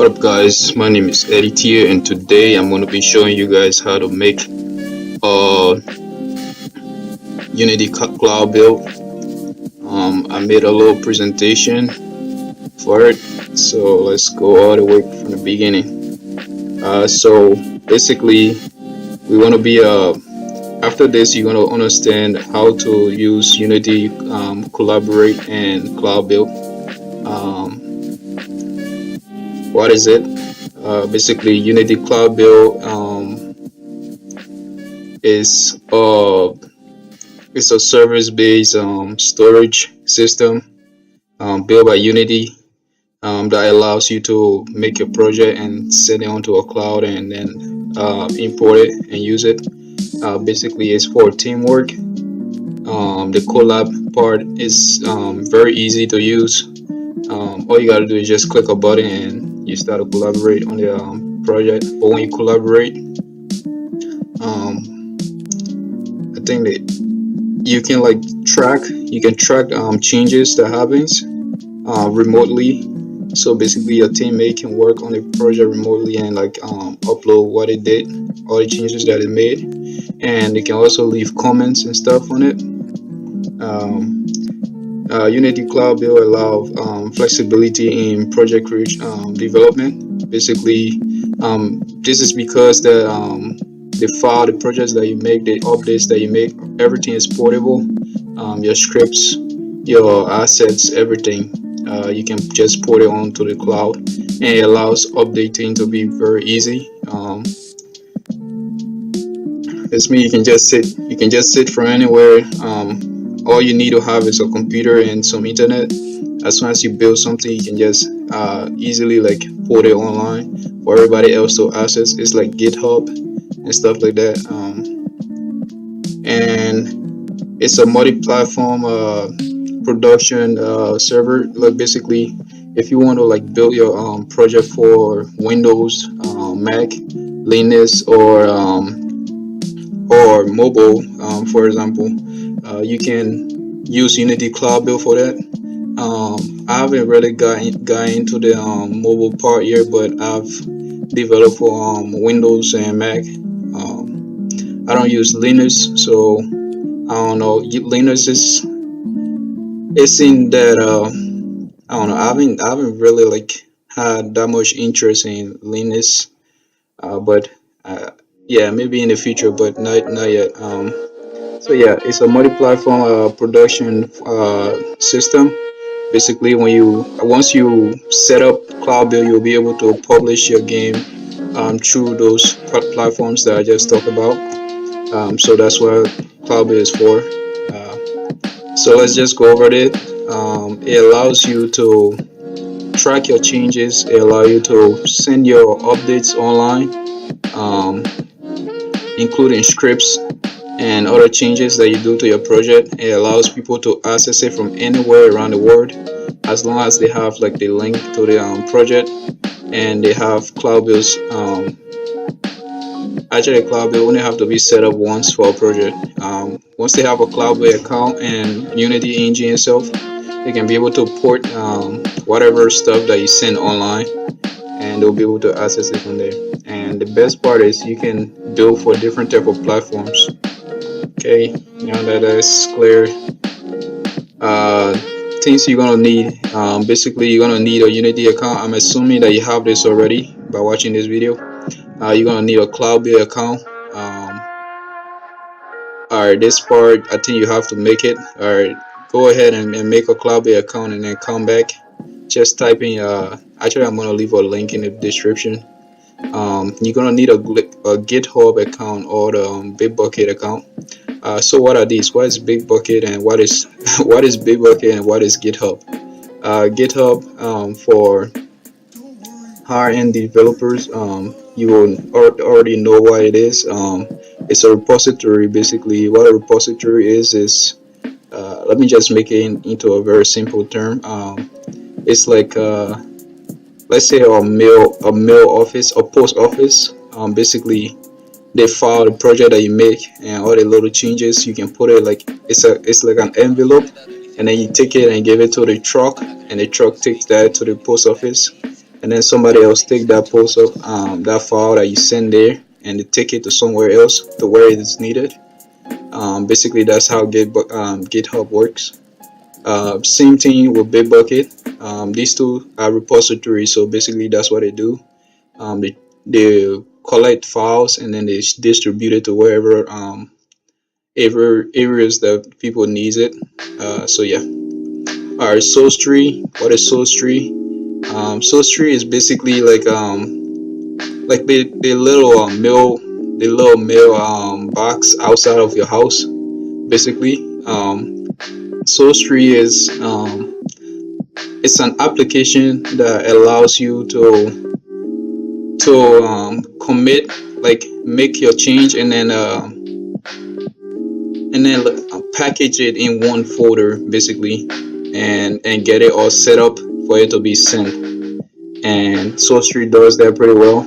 up, guys? My name is Eddie Tier, and today I'm going to be showing you guys how to make a Unity Cloud build. I made a little presentation for it, so let's go all the way from the beginning. So basically, we want to be after this, you're going to understand how to use Unity, collaborate, and cloud build. Um, what is it? Basically, Unity Cloud Build is it's a service-based storage system built by Unity that allows you to make your project and send it onto a cloud and then import it and use it. Basically, it's for teamwork. The collab part is very easy to use. All you gotta do is just click a button and you start to collaborate on the project. But when you collaborate, um, I think that you can track changes that happens remotely. So basically, your teammate can work on the project remotely and upload what it did, all the changes that it made, and they can also leave comments and stuff on it. Um, Unity Cloud Build allows flexibility in project development. Basically, this is because the projects that you make, the updates that you make, everything is portable. Your scripts, your assets, everything. You can just put it onto the cloud, and it allows updating to be very easy. It's me. You can just sit from anywhere. All you need to have is a computer and some internet. As soon as you build something, you can just easily put it online for everybody else to access. It's like GitHub and stuff like that. And it's a multi-platform production server. Like basically, if you want to build your project for Windows, Mac, Linux, or mobile, for example, you can use Unity Cloud Build for that. I haven't really got into the mobile part yet, but I've developed for Windows and Mac. I don't use Linux, so I don't know. Linux is it's in that I don't know. I haven't really had that much interest in Linux, but yeah, maybe in the future, but not yet. So yeah, it's a multi-platform production system. Basically, once you set up Cloud Build, you'll be able to publish your game through those platforms that I just talked about. So that's what Cloud Build is for. So let's just go over it. It allows you to track your changes. It allows you to send your updates online, um, including scripts and other changes that you do to your project. It allows people to access it from anywhere around the world, as long as they have the link to the project and they have Cloud Builds. Actually, Cloud Build only have to be set up once for a project. Once they have a Cloud Build account and Unity Engine itself, they can be able to port whatever stuff that you send online, and they'll be able to access it from there. And the best part is you can build for different type of platforms. Okay, now that is clear, uh, things you're gonna need. Basically, you're gonna need a Unity account. I'm assuming that you have this already by watching this video. You're gonna need a Cloud Build account. Alright, this part I think you have to make it. Alright, go ahead and make a Cloud Build account and then come back. Just type in. Actually, I'm gonna leave a link in the description. You're gonna need a GitHub account or the Bitbucket account. So what are these? What is Bitbucket and what is what is Bitbucket and what is GitHub? GitHub for high-end developers. You will already know what it is. It's a repository. Basically, what a repository is let me just make it into a very simple term. It's like let's say a mail office, a post office. Basically, they file the project that you make and all the little changes. You can put it it's like an envelope, and then you take it and give it to the truck, and the truck takes that to the post office, and then somebody else take that post of that file that you send there, and they take it to somewhere else to where it is needed. Basically, that's how GitHub works. Same thing with Bitbucket. These two are repositories, so basically that's what they do. They collect files and then they distribute it to wherever areas that people needs it. So yeah. All right, Source Tree. What is Source Tree? Source Tree is basically like the little mail box outside of your house. Basically, Source Tree is it's an application that allows you to commit, like make your change, and then package it in one folder basically, and get it all set up for it to be sent. And SourceTree does that pretty well.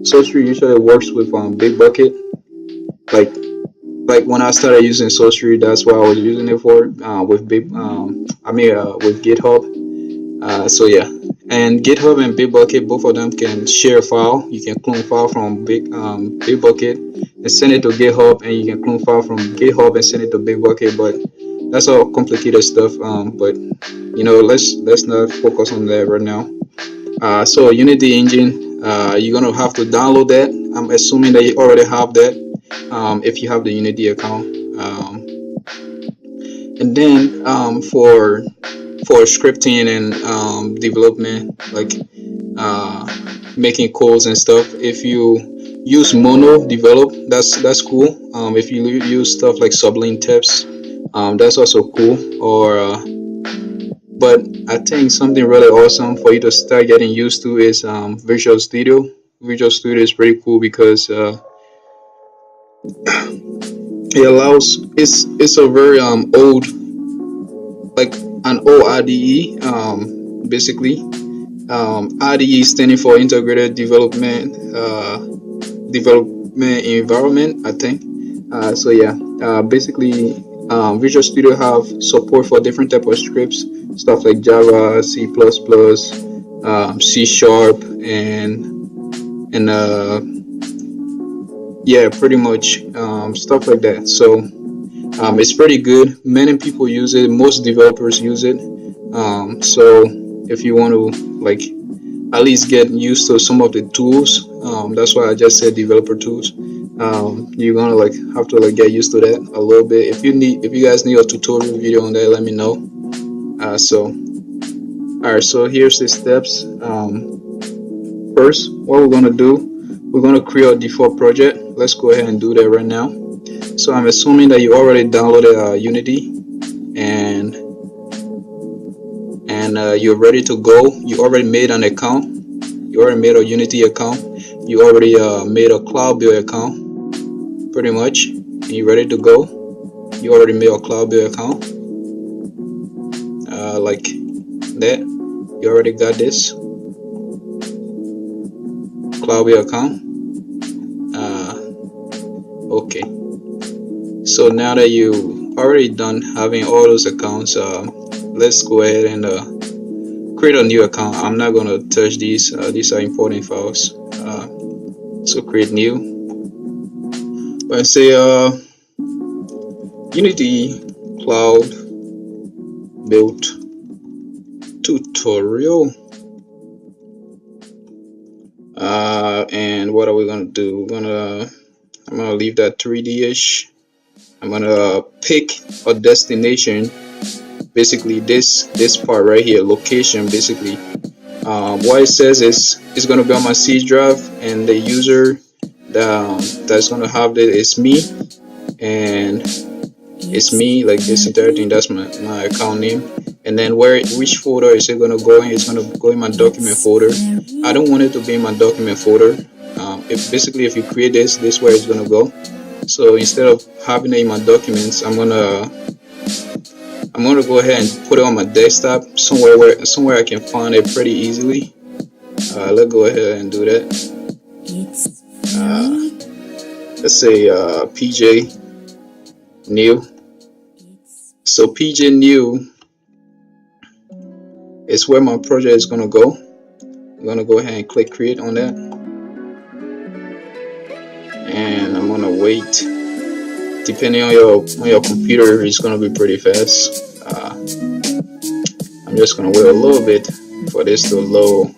SourceTree usually works with Bitbucket. Like like when I started using SourceTree, that's what I was using it for with GitHub. So yeah, and GitHub and Bitbucket, both of them can share a file. You can clone file from Bitbucket and send it to GitHub, and you can clone file from GitHub and send it to Bitbucket. But that's all complicated stuff. But let's not focus on that right now. So Unity Engine, you're gonna have to download that. I'm assuming that you already have that. If you have the Unity account, and then for scripting and development, like uh, making codes and stuff. If you use Mono Develop, that's cool. If you use stuff like Sublime Text, that's also cool. But I think something really awesome for you to start getting used to is Visual Studio. Visual Studio is pretty cool because it allows it's a very old, like an old IDE, basically. IDE standing for Integrated Development Environment, I think. So yeah, basically, Visual Studio have support for different type of scripts, stuff like Java, C++, C Sharp, and yeah, pretty much stuff like that. So it's pretty good. Many people use it. Most developers use it. So if you want to like at least get used to some of the tools. That's why I just said developer tools. You're gonna like have to like get used to that a little bit. If you guys need a tutorial video on that, let me know. All right, so here's the steps. First, what we're gonna do, we're gonna create a default project. Let's go ahead and do that right now. So I'm assuming that you already downloaded Unity and you're ready to go. You already made an account. You already made a Unity account. You already made a Cloudbuild account, pretty much. And you're ready to go. You already made a Cloudbuild account, like that. You already got this Cloudbuild account. Okay. So now that you already done having all those accounts, let's go ahead and create a new account. I'm not gonna touch these. These are important files. So create new. But say Unity Cloud Build tutorial. And what are we gonna do? I'm gonna leave that 3D-ish. I'm gonna pick a destination. Basically, this part right here, location. Basically, what it says is it's gonna be on my C drive, and the user that's gonna have it is me, and it's me, like this entire thing. That's my account name. And then which folder is it gonna go in? It's gonna go in my document folder. I don't want it to be in my document folder. If you create this where it's gonna go. So instead of having it in my documents, I'm gonna go ahead and put it on my desktop somewhere I can find it pretty easily. Let's go ahead and do that. Let's say PJ new. So PJ new is where my project is gonna go. I'm gonna go ahead and click create on that, and I'm gonna wait. Depending on your computer, it's gonna be pretty fast. I'm just gonna wait a little bit for this to load.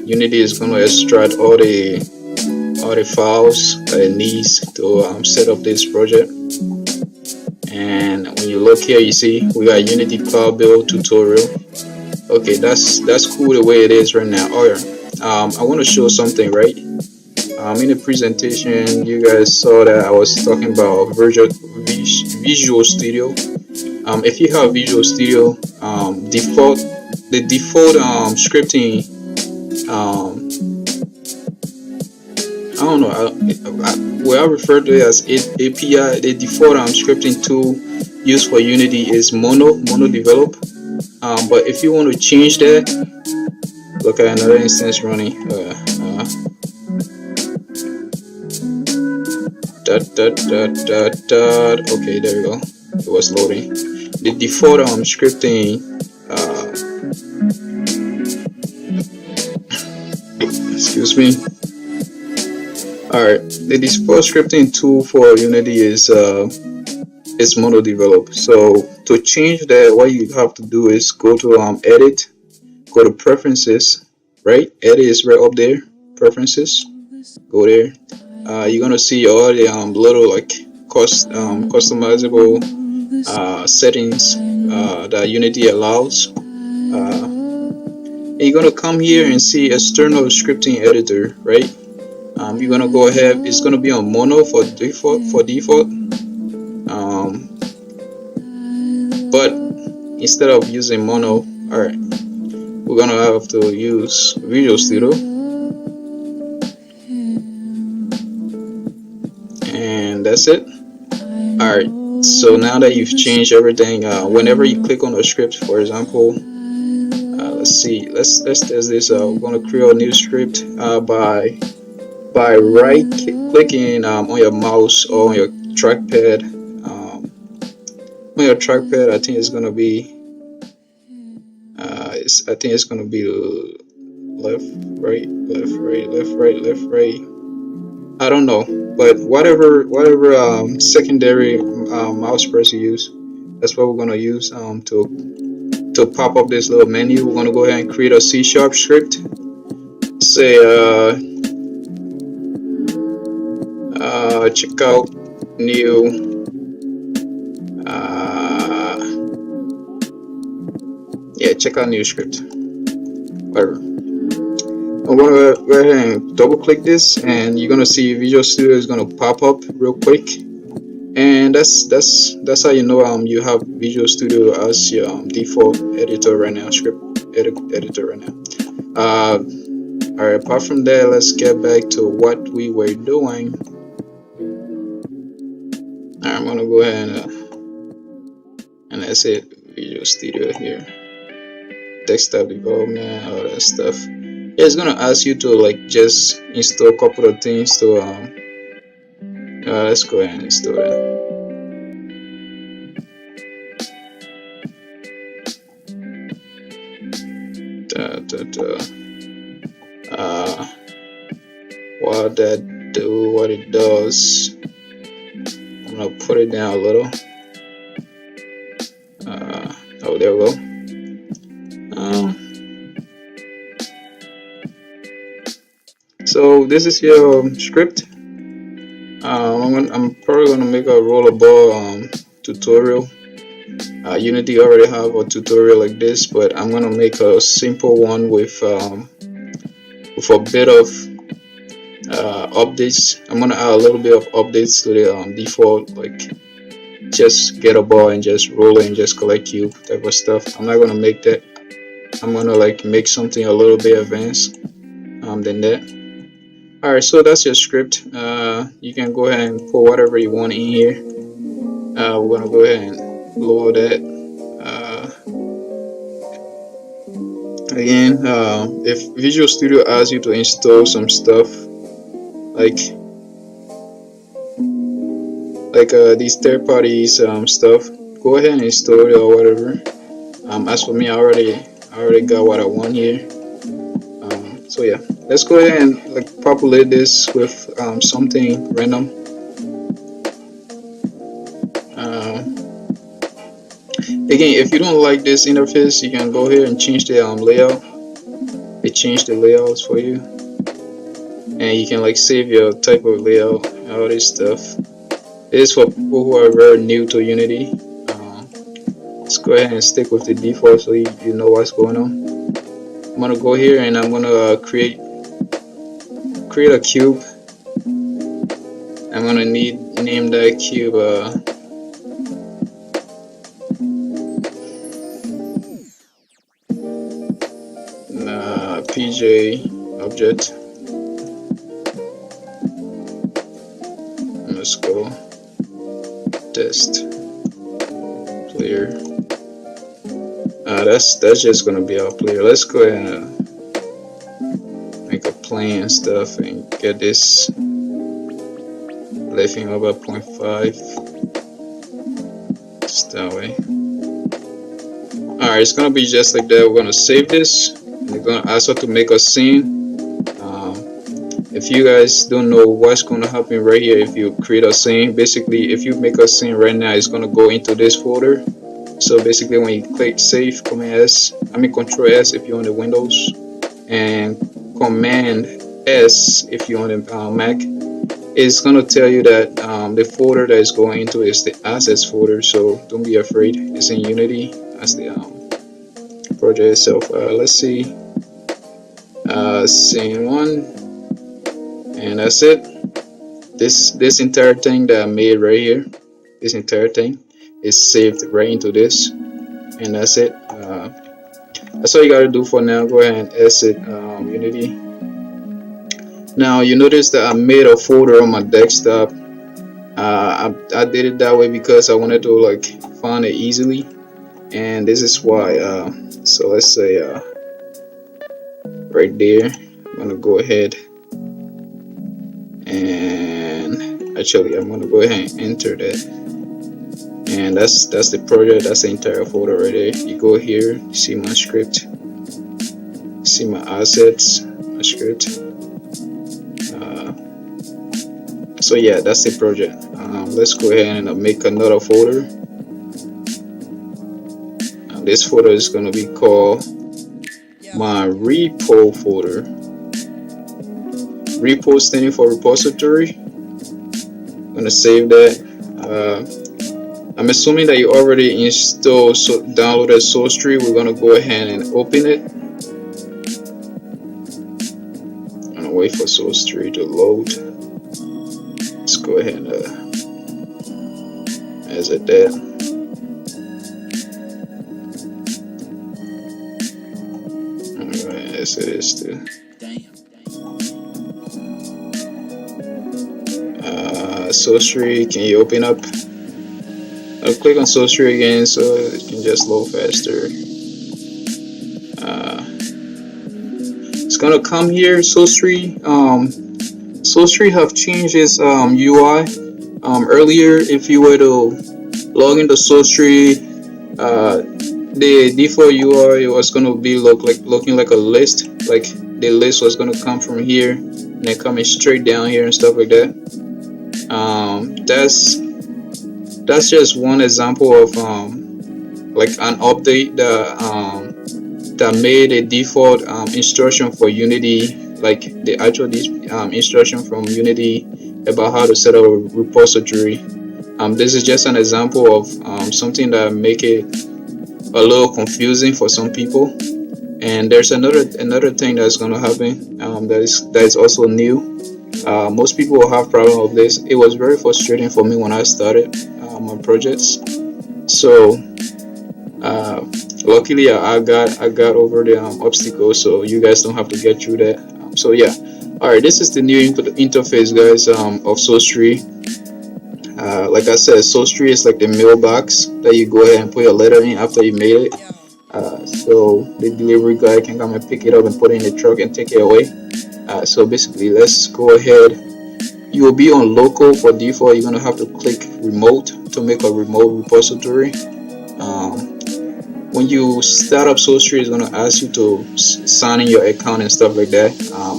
Unity is gonna extract all the files that it needs to set up this project. And when you look here, you see we got Unity Cloud Build tutorial. Okay, that's cool the way it is right now. Oh yeah, I want to show something, right? In the presentation, you guys saw that I was talking about Visual Studio. If you have Visual Studio, the default scripting, I don't know, what I refer to it as API, the default scripting tool used for Unity is Mono Develop. But if you want to change that, look at another instance running. Okay, there you go. It was loading. The default scripting, excuse me. Alright, the default scripting tool for Unity is Mono Develop. So to change that, what you have to do is go to edit, go to preferences, right? Edit is right up there, preferences, go there. You're gonna see all the little like customizable settings that Unity allows. And you're gonna come here and see external scripting editor, right? You're gonna go ahead. It's gonna be on Mono for default. But instead of using Mono, alright, we're gonna have to use Visual Studio. And that's it. Alright, so now that you've changed everything, whenever you click on a script, for example, let's test this. We're gonna create a new script by right clicking on your mouse or on your trackpad. On your trackpad, I think it's gonna be left, right, left, right, left, right, left, right. I don't know, but whatever secondary mouse press you use, that's what we're gonna use to pop up this little menu. We're gonna go ahead and create a C# script. Say check out new check out new script, whatever. I'm gonna go ahead and double click this, and you're gonna see Visual Studio is gonna pop up real quick. And that's how you know you have Visual Studio as your default editor right now, script editor right now. Alright, apart from that, let's get back to what we were doing. Alright, I'm gonna go ahead and that's it. Visual Studio here, desktop development, all that stuff. Yeah, it's gonna ask you to like just install a couple of things to let's go ahead and install that. What it does, I'm gonna put it down a little. Oh, there we go. So this is your script. I'm probably gonna make a rollerball tutorial. Unity already have a tutorial like this, but I'm gonna make a simple one with a bit of updates. I'm gonna add a little bit of updates to the default, like just get a ball and just roll it and just collect cube type of stuff. I'm not gonna make that. I'm gonna like make something a little bit advanced than that. Alright, so that's your script. You can go ahead and put whatever you want in here. We're gonna go ahead and load that. Again, if Visual Studio asks you to install some stuff like these third parties stuff, go ahead and install it or whatever. As for me, I already got what I want here. So yeah, let's go ahead and like populate this with something random. uh, Again, if you don't like this interface, you can go here and change the layout. They change the layouts for you, and you can like save your type of layout and all this stuff. This is for people who are very new to Unity. Let's go ahead and stick with the default so you know what's going on. I'm gonna go here and I'm gonna create a cube. I'm gonna name that cube PJ object. Let's go test player. That's just gonna be our player. Let's go ahead and make a plane and stuff and get this lifting up at 0.5. Just that way. Alright, it's gonna be just like that. We're gonna save this. We're gonna ask her to make a scene. If you guys don't know what's gonna happen right here, if you create a scene, basically if you make a scene right now, it's gonna go into this folder. So basically when you click save, Control S if you're on the Windows, and Command S if you're on the Mac, it's gonna tell you that the folder that is going into is the assets folder. So don't be afraid, it's in Unity as the project itself. Let's see, scene 1, and that's it. This entire thing that I made right here, this entire thing is saved right into this, and that's it. That's all you gotta do for now. Go ahead and exit Unity. Now you notice that I made a folder on my desktop. I did it that way because I wanted to like find it easily, and this is why. So let's say right there, I'm gonna go ahead and actually I'm gonna go ahead and enter that, and that's the project. That's the entire folder right there. You go here, you see my script, see my assets, my script. So yeah, that's the project. Let's go ahead and make another folder. This folder is going to be called my repo folder. Repo standing for repository. I'm going to save that. I'm assuming that you already downloaded SourceTree. We're going to go ahead and open it. I'm going to wait for SourceTree to load. Let's go ahead and exit that. Yes, it is too. SourceTree, can you open up? I'll click on SourceTree again so it can just load faster. It's gonna come here. SourceTree have changed its UI. Earlier, if you were to log into SourceTree, the default UI was gonna be looking like a list. Like the list was gonna come from here and then coming straight down here and stuff like that. That's just one example of like an update that made a default instruction for Unity, like the actual instruction from Unity about how to set up a repository. This is just an example of something that make it a little confusing for some people. And there's another thing that's going to happen that is also new. Most people will have problem with this. It was very frustrating for me when I started my projects. So luckily I got over the obstacle, so you guys don't have to get through that. So yeah, all right, this is the new interface, guys, of SourceTree. Like I said, SourceTree is like the mailbox that you go ahead and put your letter in after you made it. So the delivery guy can come and pick it up and put it in the truck and take it away. So basically, let's go ahead. You will be on local for default. You're gonna have to click remote to make a remote repository. when you start up SoulStreet, it's gonna ask you to sign in your account and stuff like that.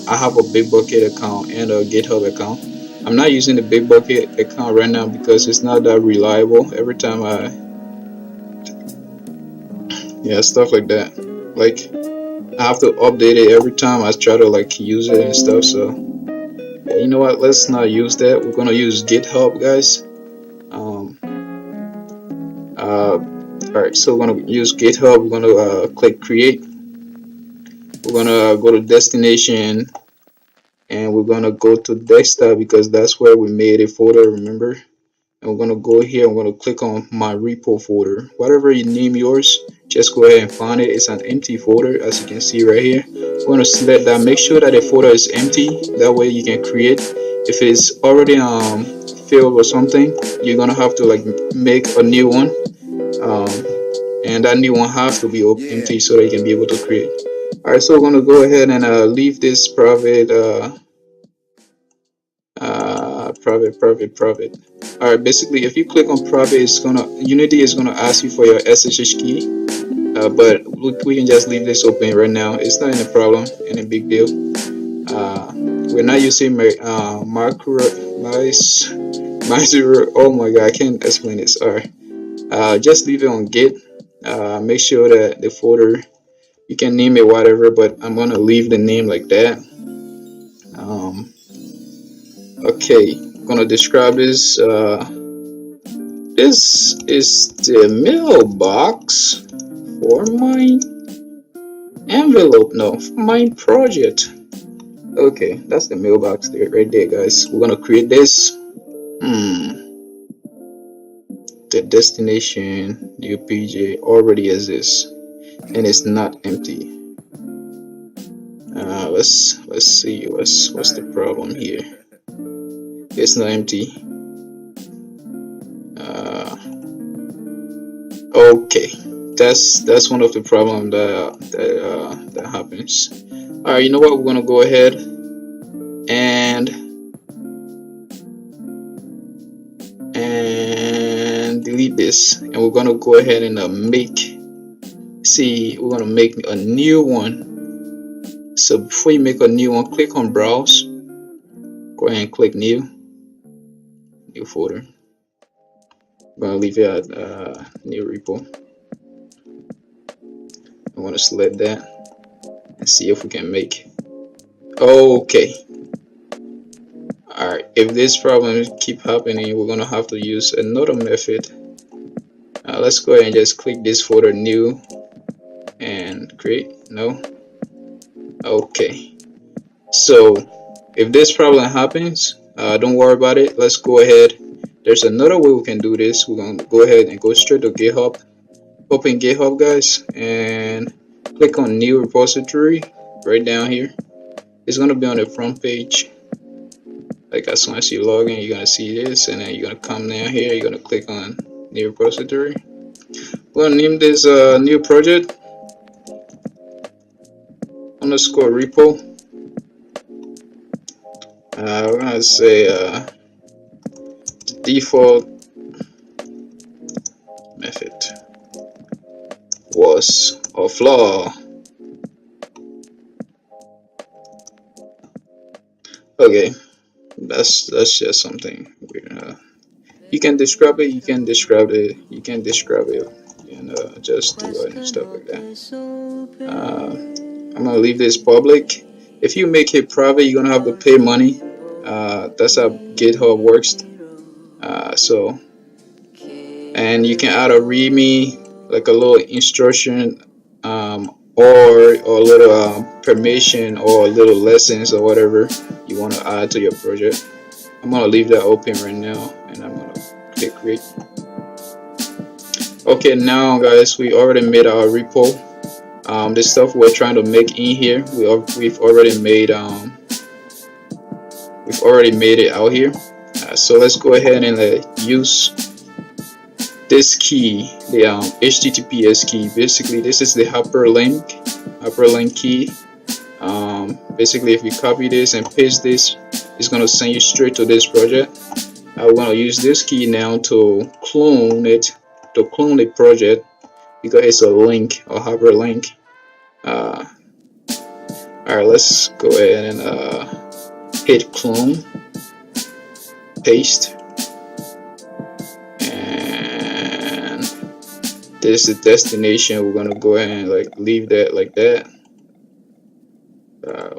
I have a Bitbucket account and a GitHub account. I'm not using the Bitbucket account right now because it's not that reliable. Every time yeah, stuff like that. Like I have to update it every time I try to like use it and stuff. So yeah, you know what? Let's not use that. We're gonna use GitHub, guys. Um, Alright, so we're gonna use GitHub. We're gonna click create. We're gonna go to destination and we're gonna go to desktop because that's where we made a folder, remember? And we're gonna go here. I'm gonna click on my repo folder. Whatever you name yours, just go ahead and find it. It's an empty folder, as you can see right here. We're gonna select that. Make sure that the folder is empty. That way you can create. If it's already filled or something, you're gonna have to like make a new one. And that new one has to be empty so that you can be able to create. Alright, so we're gonna go ahead and leave this private. Private. Alright, basically if you click on private, it's gonna Unity is gonna ask you for your SSH key, but we can just leave this open right now. It's not any problem, any big deal. We're not using my zero. Oh my god, I can't explain this. Alright, just leave it on Git. Make sure that the folder, you can name it whatever, but I'm gonna leave the name like that. Okay, I'm gonna describe this. This is the mailbox for my envelope. No, for my project. Okay, that's the mailbox there, right there, guys. We're gonna create this. The destination UPJ already exists, and it's not empty. Let's see what's the problem here. It's not empty. Okay, that's one of the problem that happens. All right, you know what? We're gonna go ahead and delete this, and we're gonna go ahead and we're gonna make a new one. So before you make a new one, click on browse. Go ahead and click new folder. I'm gonna leave it at new repo. I want to select that and see if we can make. Okay. Alright, if this problem keep happening, we're gonna have to use another method. Let's go ahead and just click this folder new and create. No. Okay. So if this problem happens, don't worry about it. Let's go ahead. There's another way we can do this. We're gonna go ahead and go straight to GitHub. Open GitHub, guys, and click on new repository right down here. It's gonna be on the front page. Like as soon as you log in, you're gonna see this, and then you're gonna come down here. You're gonna click on new repository. We're gonna name this new project underscore repo. We're gonna say the default method was a flaw. Okay, that's just something weird. You can describe it, you can describe it, and just do it and stuff like that. I'm gonna leave this public. If you make it private, you're gonna have to pay money. That's how GitHub works. And you can add a README, like a little instruction, or a little permission, or little lessons, or whatever you want to add to your project. I'm gonna leave that open right now, and I'm gonna click create. Okay, now guys, we already made our repo. The stuff we're trying to make in here, we've already made it out here. So let's go ahead and use this key, the HTTPS key. Basically, this is the hyperlink key. Basically, if you copy this and paste this, it's gonna send you straight to this project. I'm gonna use this key now to clone the project. because it's a link or hyperlink. All right, let's go ahead and hit clone, paste, and this is the destination. We're gonna go ahead and like leave that like that.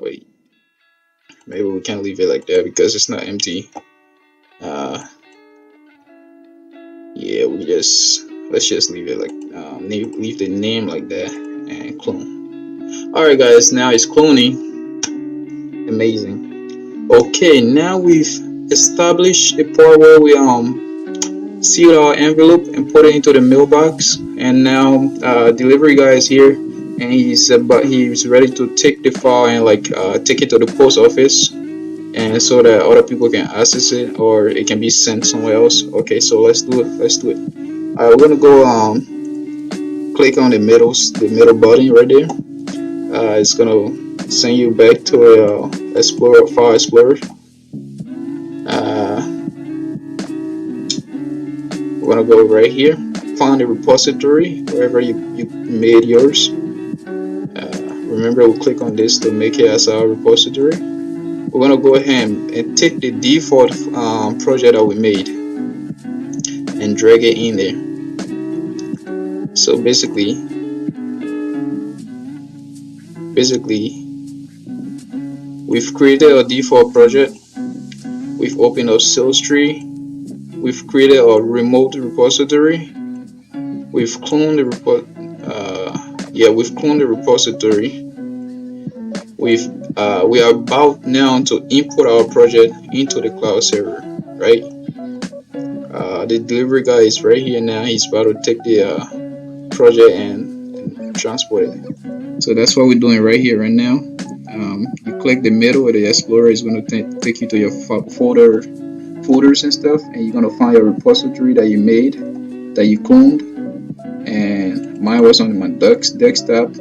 Wait, maybe we can't leave it like that because it's not empty. Yeah, let's just leave it like leave the name like that and clone. All right, guys, now it's cloning. Amazing. Okay, now we've established the part where we seal our envelope and put it into the mailbox, and now delivery guy is here, and he's ready to take the file and like take it to the post office, and so that other people can access it or it can be sent somewhere else. Okay, so let's do it. We're gonna go click on the middle button right there. It's gonna send you back to a file explorer. We're gonna go right here, find the repository wherever you made yours. Remember, we'll click on this to make it as our repository. We're gonna go ahead and take the default project that we made and drag it in there. So basically we've created a default project, we've opened up sales tree, we've created a remote repository, we've cloned the repository. We are about now to import our project into the cloud server, right? The delivery guy is right here now. He's about to take the project and transport it. So that's what we're doing right here, right now. You click the middle where the Explorer is going to take you to your folders and stuff, and you're going to find your repository that you made, that you cloned, and mine was on my desktop.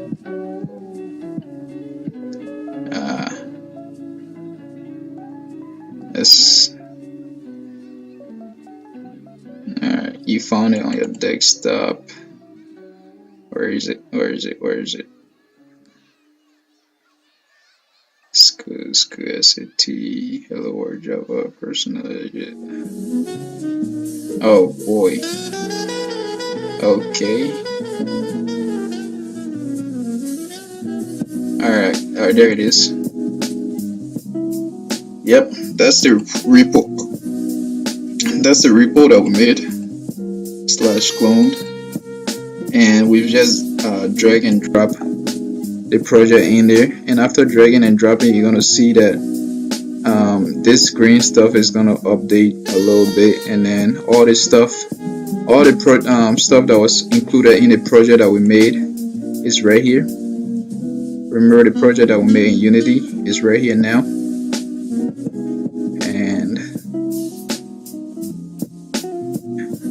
Alright, you found it on your desktop. Where is it? School SAT, Hello World, Java, Personal. Oh boy. Okay. Alright, there it is. Yep, that's the repo. That's the repo that we made /cloned, and we've just drag and drop the project in there. And after dragging and dropping, you're gonna see that this green stuff is gonna update a little bit, and then all the stuff that was included in the project that we made is right here. Remember, the project that we made in Unity is right here now. And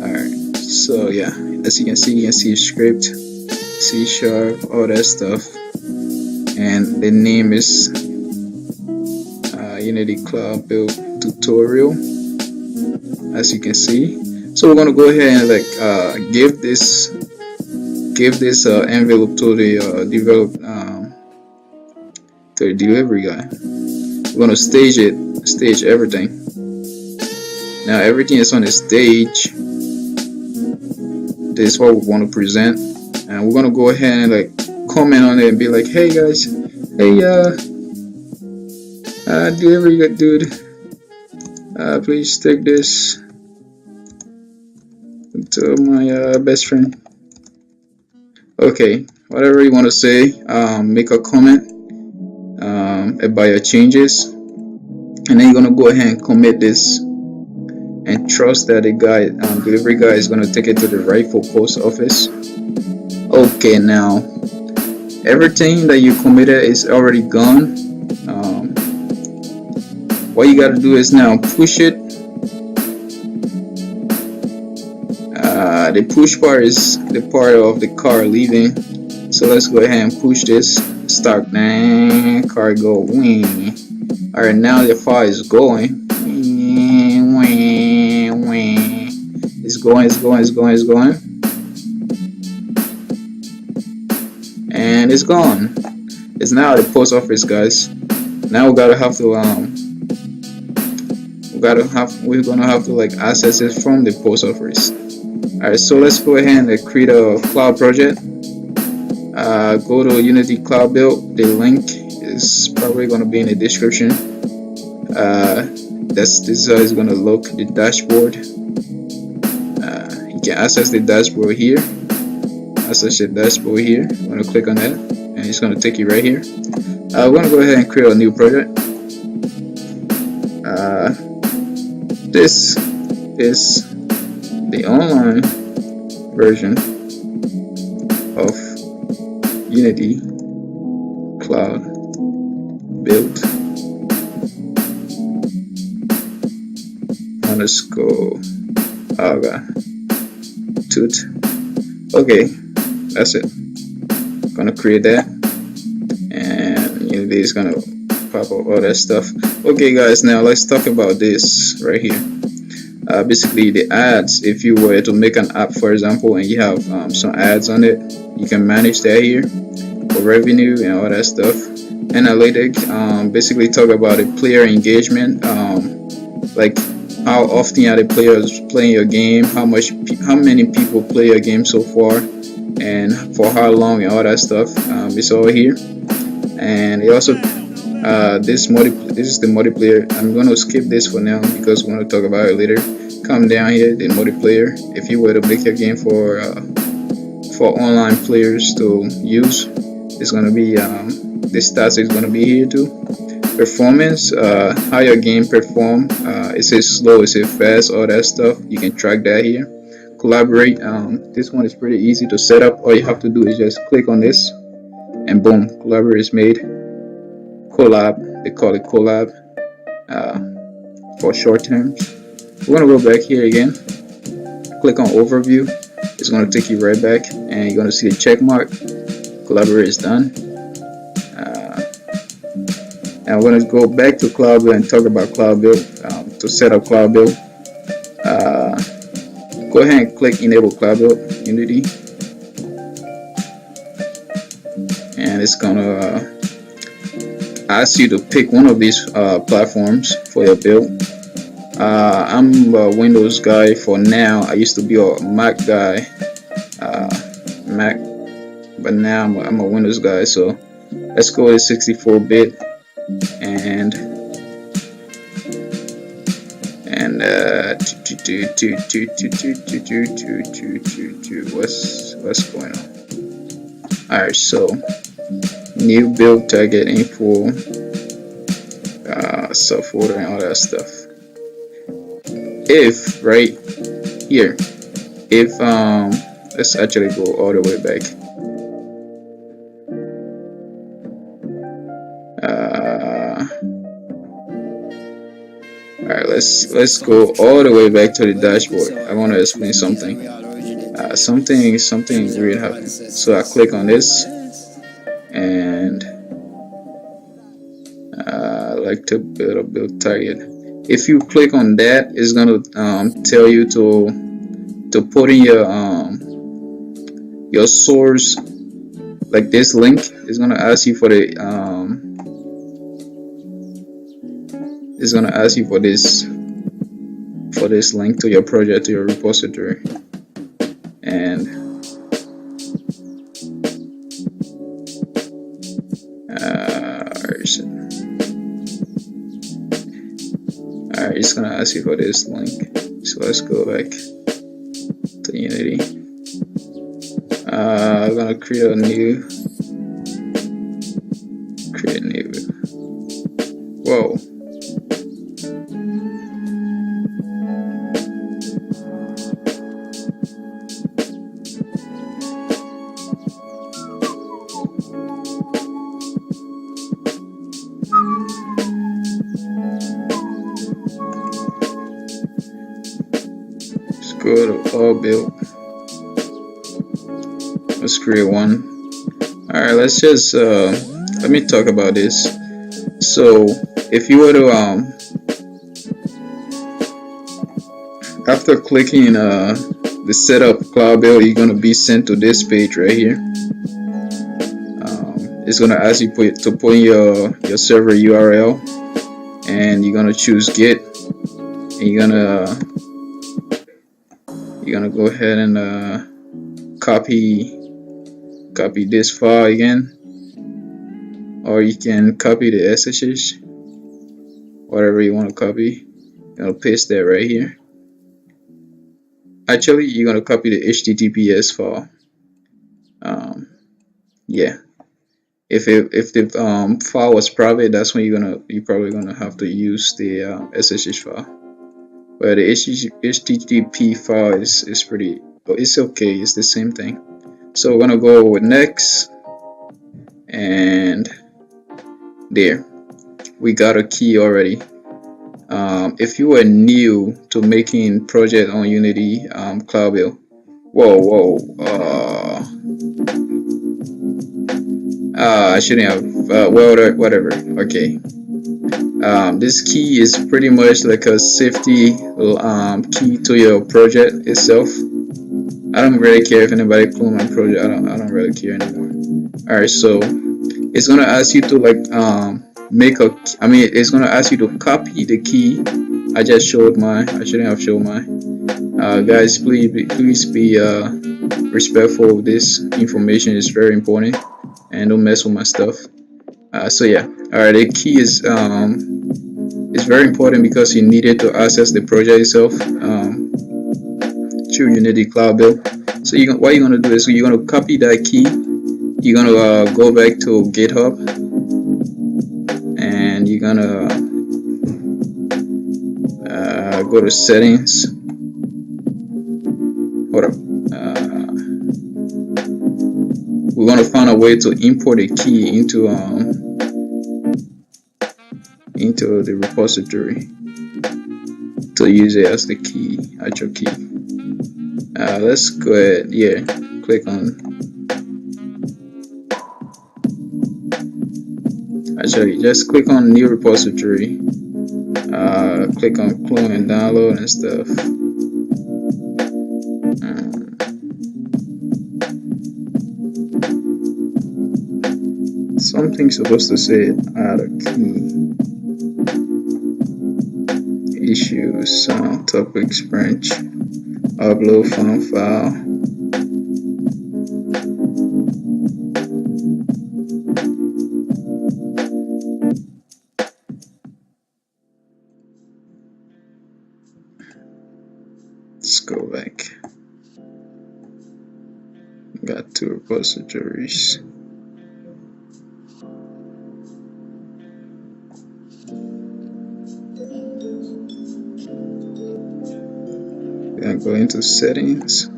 alright, so yeah, as you can see script, C#, all that stuff, and the name is Unity Cloud Build Tutorial, as you can see. So we're gonna go ahead and like give this envelope to the delivery guy. We're gonna stage everything. Now everything is on the stage. This is what we want to present, and we're gonna go ahead and like comment on it and be like, hey guys, hey delivery dude, please take this to my best friend. Okay, whatever you want to say, make a comment about your changes, and then you're gonna go ahead and commit this and trust that the guy, delivery guy, is gonna take it to the rightful post office. Okay, now everything that you committed is already gone. What you gotta do is now push it. The push part is the part of the car leaving. So let's go ahead and push this. Start. Car go. Alright, now the file is going. It's going. and it's gone. It's now at the post office, guys. Now we're gonna have to like access it from the post office. Alright, so let's go ahead and create a cloud project. Go to Unity Cloud Build. The link is probably gonna be in the description. This is how it's gonna look, the dashboard. You can access the dashboard here. Access the dashboard here. I'm gonna click on that, and it's gonna take you right here. We're gonna go ahead and create a new project. This is the online version of Unity Cloud Build underscore aga toot. Okay, that's it. Gonna create that, and Unity is gonna pop up all that stuff. Okay guys, now let's talk about this right here. Basically the ads. If you were to make an app, for example, and you have some ads on it, you can manage that here for revenue and all that stuff. Analytic, basically talk about the player engagement, like how often are the players playing your game, how many people play your game so far, and for how long, and all that stuff. It's all here. And it also this is the multiplayer. I'm going to skip this for now because we're going to talk about it later. Come down here, the multiplayer. If you were to make your game for online players to use, it's going to be this stats is going to be here too. Performance, how your game perform, is it slow, is it fast, all that stuff. You can track that here. Collaborate, this one is pretty easy to set up. All you have to do is just click on this, and boom, collaborate is made. Collab, they call it collab for short terms. We're gonna go back here again, click on overview. It's gonna take you right back, and you're gonna see the check mark. Collaborate is done. And we're gonna go back to Cloud Build and talk about Cloud Build. To set up Cloud Build, go ahead and click Enable Cloud Build Unity, and it's gonna ask you to pick one of these platforms for your build. I'm a Windows guy for now. I used to be a Mac guy, but now I'm a Windows guy. So let's go with 64-bit, and what's going on? Alright, so new build, target info, subfolder, and all that stuff. If right here, if let's actually go all the way back. Alright, let's go all the way back to the dashboard. I want to explain something. Something weird happened. So I click on this, and I like to build target. If you click on that, it's gonna tell you to put in your source, like this link. It's gonna ask you for the it's gonna ask you for this link to your project, to your repository. And alright, it's gonna ask you for this link. So let's go back to Unity. I'm gonna create a new. Whoa. Go to all build. Let's create one. Alright, let's just let me talk about this. So if you were to after clicking the setup Cloud Build, you're gonna be sent to this page right here. It's gonna ask you to put in your server URL, and you're gonna choose Git, and you're gonna go ahead and copy this file again, or you can copy the SSH, whatever you want to copy. You're gonna paste that right here. Actually, you're gonna copy the HTTPS file. Yeah, if the file was private, that's when you're probably gonna have to use the SSH file. But the HTTP file is pretty, it's okay, it's the same thing. So we're gonna go with next, and there, we got a key already. If you are new to making project on Unity Cloud Build, I shouldn't have, well, whatever, okay. This key is pretty much like a safety key to your project itself. I don't really care if anybody clone my project. I don't really care anymore. Alright, so it's gonna ask you to like it's gonna ask you to copy the key. I just showed mine. I shouldn't have showed mine. Guys, please be respectful of this information. Is very important, and don't mess with my stuff. So yeah, alright, the key is very important because you need it to access the project itself through Unity Cloud Build. So what you're gonna do is you're gonna copy that key. You're gonna go back to GitHub, and you're gonna go to settings. Hold up. We're gonna find a way to import a key into the repository to use it as the key, actual key. Let's go ahead. Yeah, click on. Actually, just click on new repository. Click on clone and download and stuff. Something's supposed to say add a key. Issues, topics, branch, upload found file. Let's go back. Got 2 repositories. Then go into settings.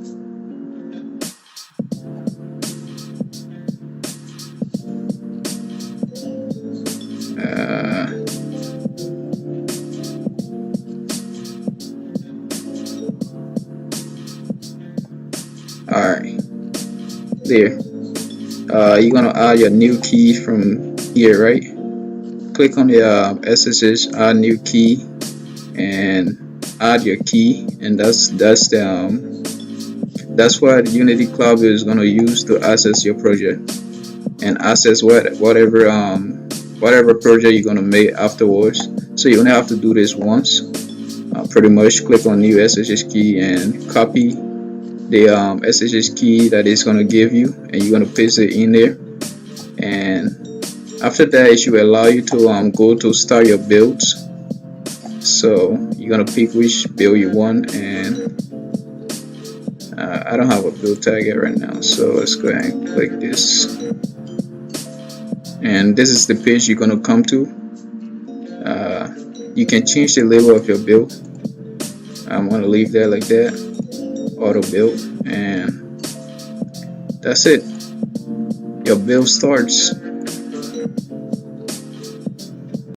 Alright, there. You're gonna add your new key from here, right? Click on the SSH add new key and add your key, and that's what Unity Cloud Build is gonna use to access your project and access whatever project you're gonna make afterwards. So you only have to do this once. Pretty much click on new SSH key and copy the SSH key that it's gonna give you, and you're gonna paste it in there. And after that, it should allow you to go to start your builds. So you're gonna pick which build you want, and I don't have a build tag yet right now, so let's go ahead and click this. And this is the page you're gonna come to. You can change the label of your build. I'm gonna leave that like that, auto build, and that's it. Your build starts.